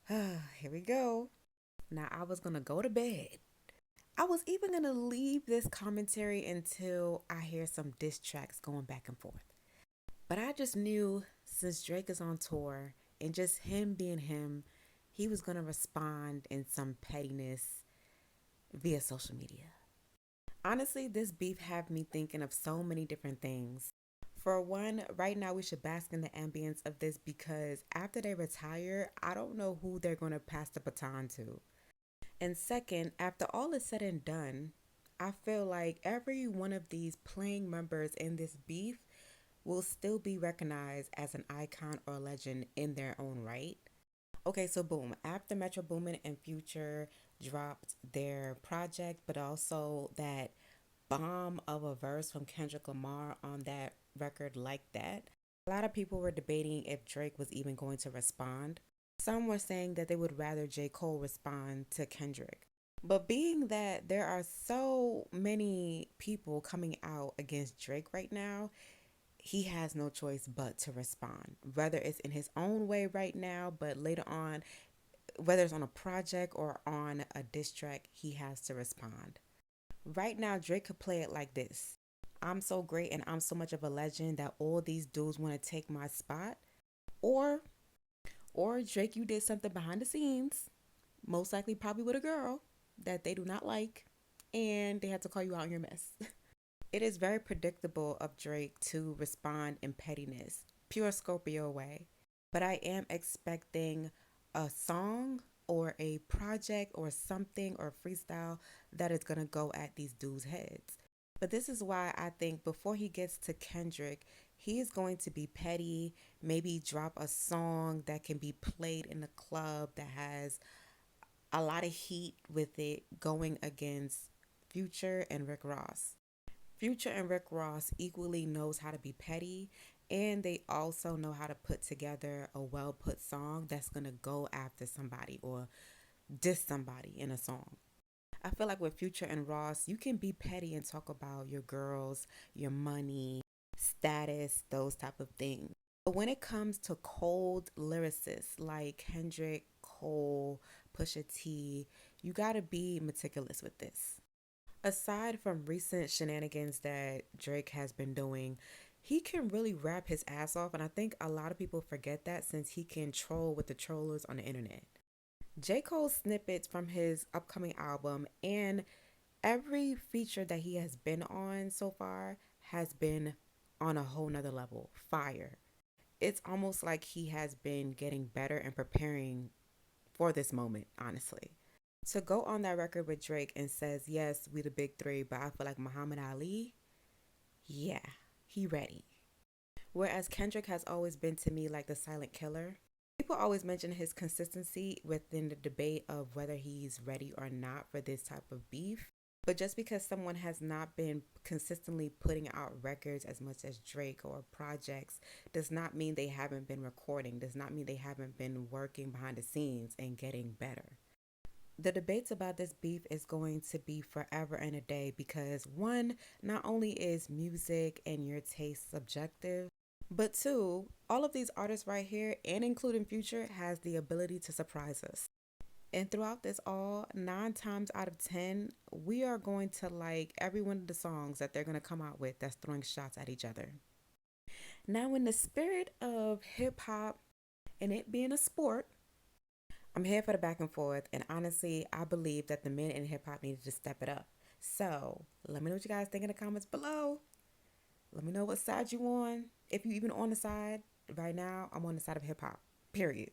Here we go. Now, I was going to go to bed. I was even going to leave this commentary until I hear some diss tracks going back and forth. But I just knew since Drake is on tour and just him being him, he was going to respond in some pettiness via social media. Honestly, this beef had me thinking of so many different things. For one, right now we should bask in the ambience of this because after they retire, I don't know who they're going to pass the baton to. And second, after all is said and done, I feel like every one of these playing members in this beef will still be recognized as an icon or legend in their own right. Okay, so boom, after Metro Boomin and Future dropped their project, but also that bomb of a verse from Kendrick Lamar on that record like that, a lot of people were debating if Drake was even going to respond. Some were saying that they would rather J. Cole respond to Kendrick. But being that there are so many people coming out against Drake right now, he has no choice but to respond. Whether it's in his own way right now, but later on, whether it's on a project or on a diss track, he has to respond. Right now, Drake could play it like this: I'm so great and I'm so much of a legend that all these dudes want to take my spot. Or, or Drake, you did something behind the scenes, most likely probably with a girl that they do not like, and they had to call you out on your mess. It is very predictable of Drake to respond in pettiness, pure Scorpio way. But I am expecting a song or a project or something or freestyle that is going to go at these dudes' heads. But this is why I think before he gets to Kendrick, he is going to be petty, maybe drop a song that can be played in the club that has a lot of heat with it going against Future and Rick Ross. Future and Rick Ross equally knows how to be petty, and they also know how to put together a well put song that's going to go after somebody or diss somebody in a song. I feel like with Future and Ross, you can be petty and talk about your girls, your money, status, those type of things. But when it comes to cold lyricists like Kendrick, Cole, Pusha T, you got to be meticulous with this. Aside from recent shenanigans that Drake has been doing, he can really rap his ass off, and I think a lot of people forget that since he can troll with the trollers on the internet. J. Cole snippets from his upcoming album and every feature that he has been on so far has been on a whole nother level. Fire. It's almost like he has been getting better and preparing for this moment, honestly. To go on that record with Drake and says, yes, we the big three, but I feel like Muhammad Ali, yeah, he ready. Whereas Kendrick has always been to me like the silent killer. People always mention his consistency within the debate of whether he's ready or not for this type of beef. But just because someone has not been consistently putting out records as much as Drake or projects does not mean they haven't been recording, does not mean they haven't been working behind the scenes and getting better. The debates about this beef is going to be forever and a day because one, not only is music and your taste subjective, but two, all of these artists right here, and including Future, has the ability to surprise us. And throughout this all, 9 times out of 10, we are going to like every one of the songs that they're going to come out with that's throwing shots at each other. Now, in the spirit of hip hop and it being a sport, I'm here for the back and forth, and honestly, I believe that the men in hip hop needed to step it up. So, let me know what you guys think in the comments below. Let me know what side you on. If you even on the side. Right now, I'm on the side of hip hop. Period.